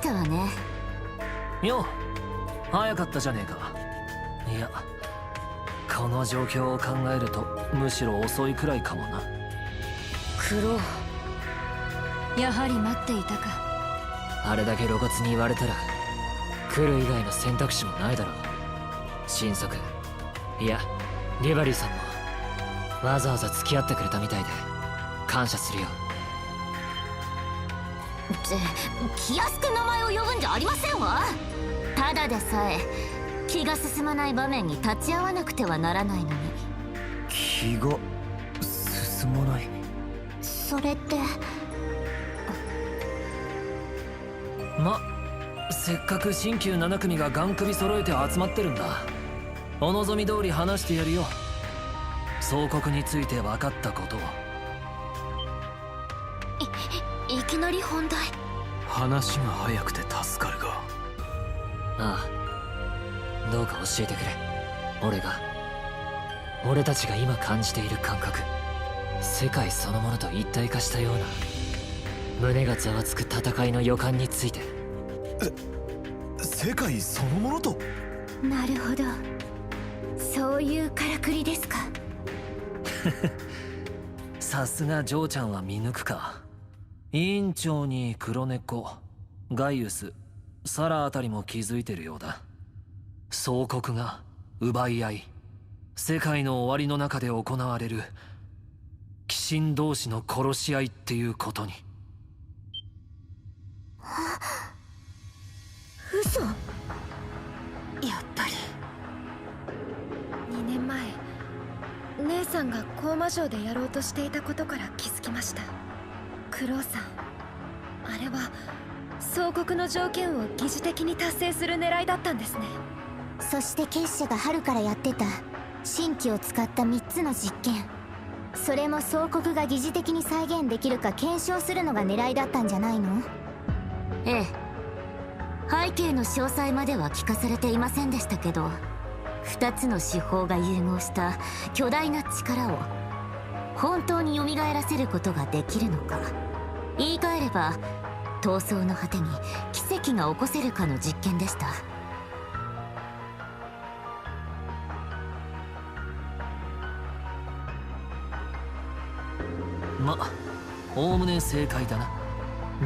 したわね。よ、早かったじゃねえか。いや、この状況を考えるとむしろ遅いくらいかもな。クロウ、やはり待っていたか。あれだけ露骨に言われたら来る以外の選択肢もないだろう。神速、いやリバリーさんもわざわざ付き合ってくれたみたいで感謝するよ。って気安く名前を呼ぶんじゃありませんわ。ただでさえ気が進まない場面に立ち会わなくてはならないのに。気が進まない。それってせっかく新旧7組がガン首揃えて集まってるんだ。お望み通り話してやるよ。総国について分かったことを。いきなり本題。話が早くて助かるが。ああ、どうか教えてくれ。俺たちが今感じている感覚、世界そのものと一体化したような胸がざわつく戦いの予感について。世界そのものと。なるほど、そういうからくりですか。さすがジョーちゃんは見抜くか。委員長に黒猫、ガイウス、サラあたりも気づいてるようだ。総国が奪い合い、世界の終わりの中で行われる鬼神同士の殺し合いっていうことに。嘘。やっぱり2年前姉さんが高魔城でやろうとしていたことから気づきました。クロウさん、あれは総国の条件を疑似的に達成する狙いだったんですね。そして結社が春からやってた神器を使った3つの実験、それも総国が疑似的に再現できるか検証するのが狙いだったんじゃないの？ええ、背景の詳細までは聞かされていませんでしたけど、2つの手法が融合した巨大な力を本当に蘇らせることができるのか、言い換えれば闘争の果てに奇跡が起こせるかの実験でした。おおむね正解だな。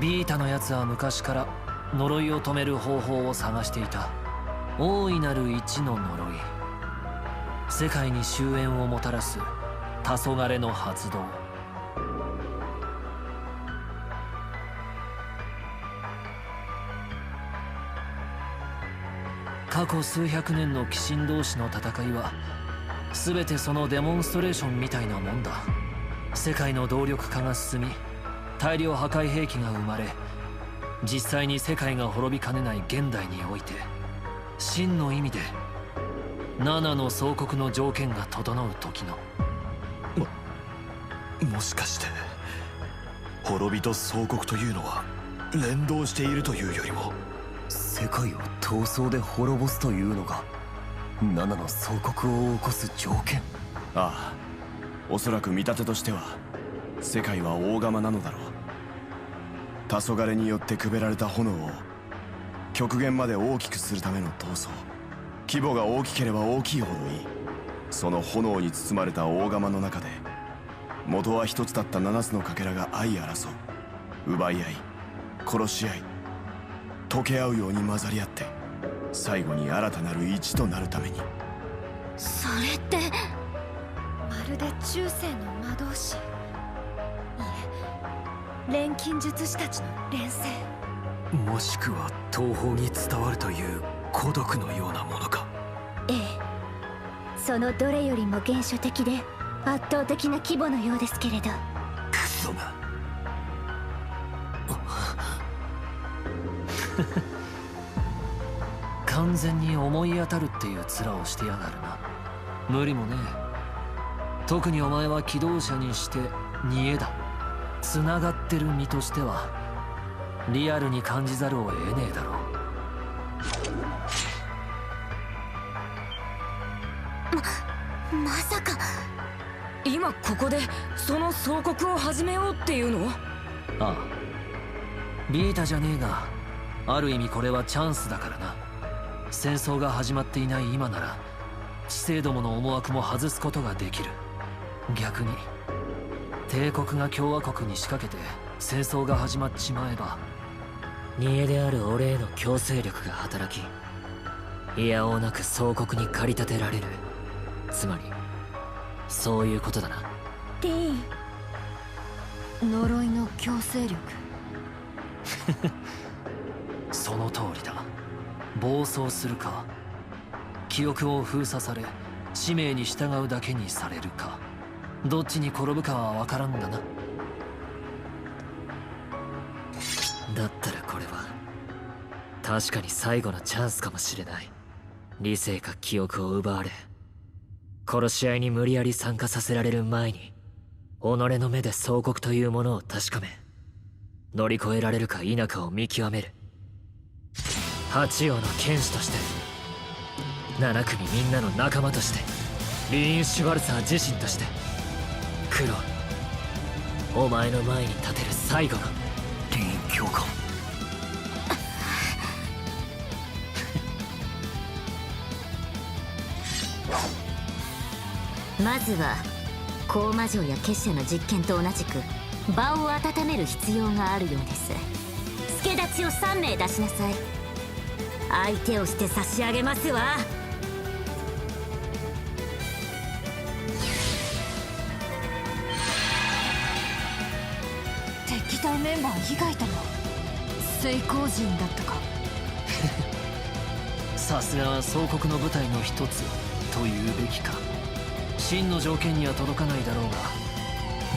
ビータのやつは昔から呪いを止める方法を探していた。大いなる一の呪い、世界に終焉をもたらす黄昏の発動。過去数百年の鬼神同士の戦いは全てそのデモンストレーションみたいなもんだ。世界の動力化が進み、大量破壊兵器が生まれ、実際に世界が滅びかねない現代において、真の意味で7の総国の条件が整う時の。もしかして滅びと総国というのは連動しているというよりも、世界を闘争で滅ぼすというのが7の総国を起こす条件。ああ、おそらく見立てとしては世界は大釜なのだろう。黄昏によってくべられた炎を極限まで大きくするための闘争。規模が大きければ大きいほどいい。その炎に包まれた大釜の中で、元は一つだった7つのかけらが相争う、奪い合い、殺し合い、溶け合うように混ざり合って、最後に新たなる一となるために。それってまるで中世の魔導士、いえ錬金術師たちの錬成、もしくは東方に伝わるという孤独のようなものか。ええ、そのどれよりも原初的で圧倒的な規模のようですけれど。クソが。完全に思い当たるっていう面をしてやがるな。無理もねえ。特にお前は機動者にして煮えだ。繋がってる身としてはリアルに感じざるを得ねえだろう。まさか今ここでその総国を始めようっていうの？ああ、ビータじゃねえがある意味これはチャンスだからな。戦争が始まっていない今なら知性どもの思惑も外すことができる。逆に帝国が共和国に仕掛けて戦争が始まっちまえば、煮えである俺への強制力が働き、いやおうなく総国に駆り立てられる。つまりそういうことだな。ティーン、呪いの強制力。その通りだ。暴走するか、記憶を封鎖され使命に従うだけにされるか、どっちに転ぶかは分からんがな。だったらこれは確かに最後のチャンスかもしれない。理性か記憶を奪われ、殺し合いに無理やり参加させられる前に、己の目で総国というものを確かめ、乗り越えられるか否かを見極める。八王の剣士として、7組みんなの仲間として、リーン・シュバルツァー自身として、クロウ、お前の前に立てる最後のリーン教官。まずは高魔女や結社の実験と同じく場を温める必要があるようです。助太刀を3名出しなさい。相手をして差し上げますわ。敵対メンバー以外とも成功人だったか。さすがは総国の部隊の一つというべきか。真の条件には届かないだろうが、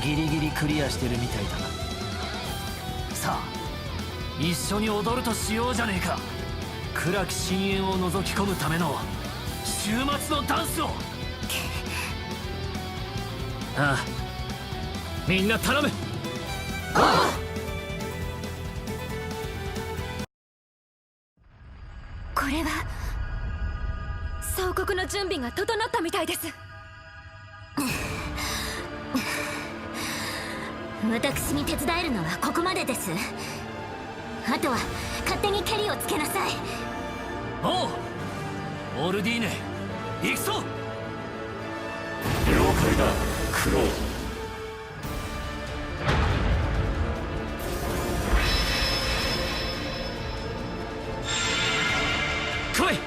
ギリギリクリアしてるみたいだな。さあ一緒に踊るとしようじゃねえか。暗き深淵を覗き込むための終末のダンスを。ああ、みんな頼む。これは総国の準備が整ったみたいです。私に手伝えるのはここまでです。あとは勝手にケリをつけなさい。おう、オルディーネ、行くぞ。了解だ、クロウ。来い、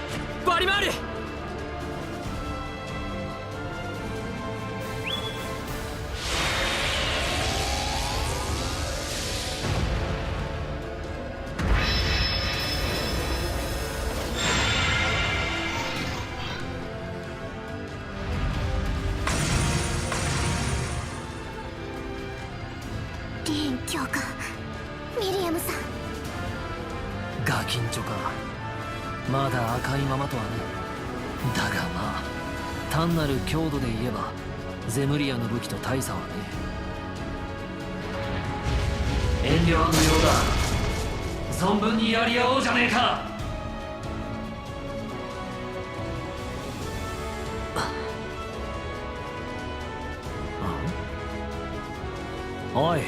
バリマール。リーン教官、ミリアムさん。ガキンチョか。まだ赤いままとはね。だがまあ単なる強度で言えばゼムリアの武器と大差はねえ。遠慮は無用だ。存分にやり合おうじゃねえか。おい、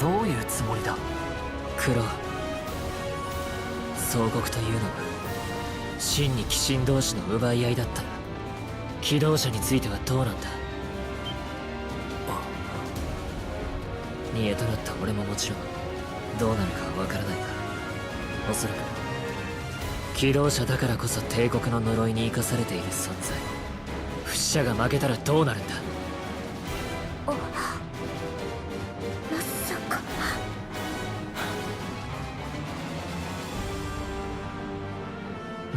どういうつもりだ。クロウ、総国というのは真に鬼神同士の奪い合いだったら、機動車についてはどうなんだ。煮えとなった俺ももちろんどうなるかは分からないが、おそらく機動車だからこそ帝国の呪いに生かされている存在。不死者が負けたらどうなるんだ。まさか。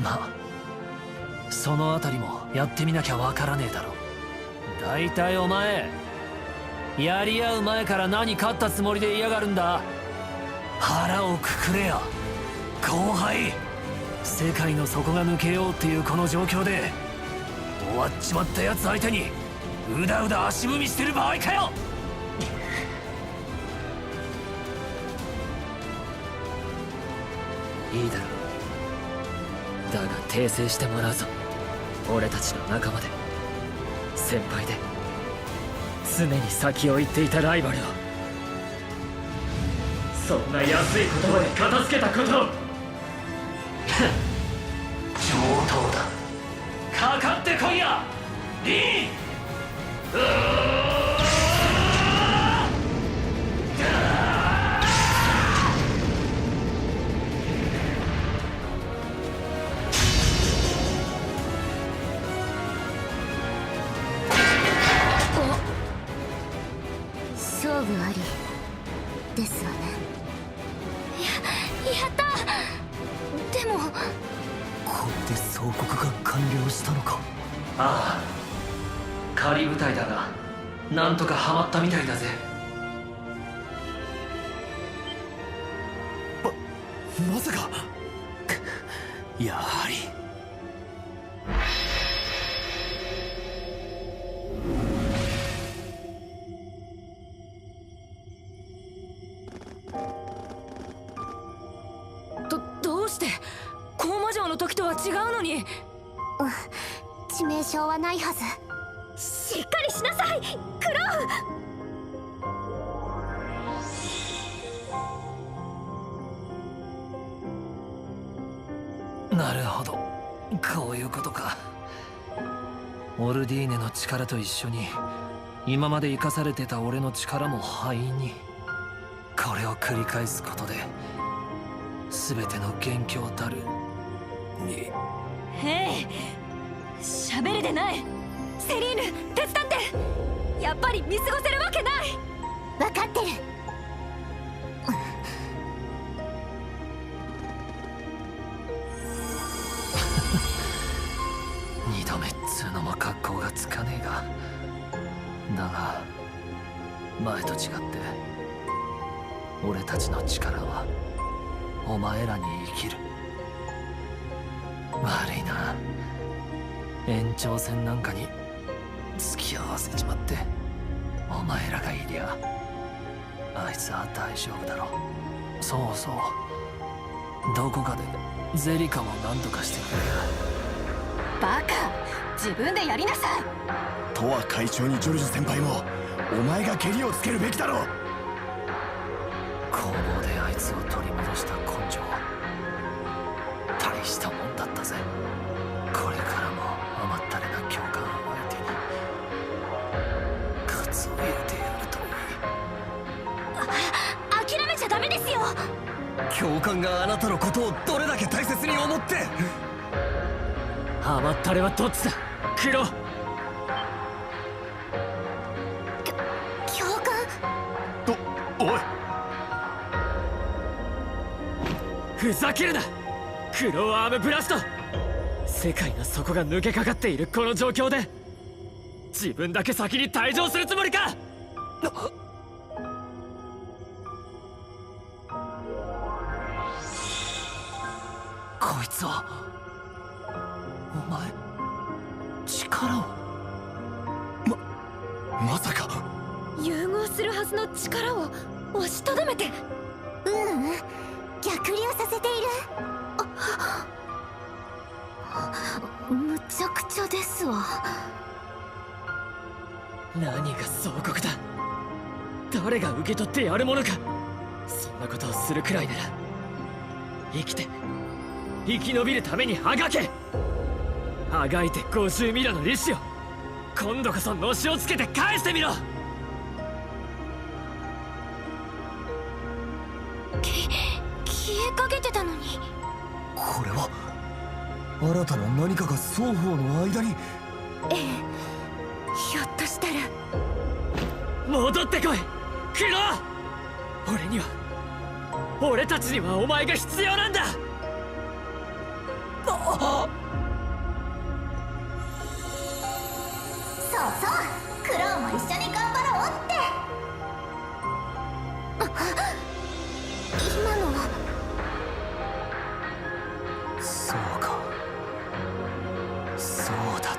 まあそのあたりもやってみなきゃわからねえだろ。だいたいお前やり合う前から何勝ったつもりで嫌がるんだ。腹をくくれよ後輩。世界の底が抜けようっていうこの状況で終わっちまったやつ相手にうだうだ足踏みしてる場合かよ。いいだろう。だが訂正してもらうぞ。俺たちの仲間で先輩で常に先を行っていたライバルを。そんな安い言葉で片付けたこと上等だ。かかってこいやリン。勝負ありですわね。やったでもこれで総国が完了したのか。ああ、仮部隊だがなんとかハマったみたいだぜ。まさかやはり。どうして高魔城の時とは違うのに。致命傷はないはず。しっかりしなさいクロなるほど、こういうことか。オルディーネの力と一緒に今まで生かされてた俺の力も灰に。これを繰り返すことで全ての元凶たるに。へえ、喋るでない。セリーヌ手伝って。やっぱり見過ごせるわけない。分かってる。二度目っつうのも格好がつかねえが、だが前と違って俺たちの力はお前らに生きる。悪いな、延長戦なんかに付き合わせちまって。お前らがいりゃあいつは大丈夫だろ。そうそう、どこかでゼリカも何とかしてくれや。バカ、自分でやりなさい。とは会長にジョルジュ先輩もお前がケリをつけるべきだろう。工房であいつを取り戻した根性、大したもんだったぜ。これからも甘ったれな教官を相手にカツを入れてやるといい。諦めちゃダメですよ。教官があなたのことをどれだけ大切に思って。甘ったれはどっちだクロ。教官。おい、ふざけるなクローアームブラスト。世界の底が抜けかかっているこの状況で自分だけ先に退場するつもりか。こいつはお前力を。まさか。融合するはずの力を押しとどめて。逆流させている。むちゃくちゃですわ。何が総国だ。誰が受け取ってやるものか。そんなことをするくらいなら生きて生き延びるためにあがけ。あがいて50ミラの利子を今度こそのしをつけて返してみろ。消えかけてたのに。これは新たな何かが双方の間に。ええ、ひょっとしたら。戻ってこいクロー。俺には俺たちにはお前が必要なんだ。そうそう、クローも一緒に頑張ろうって。今のは。そうか、そうだっ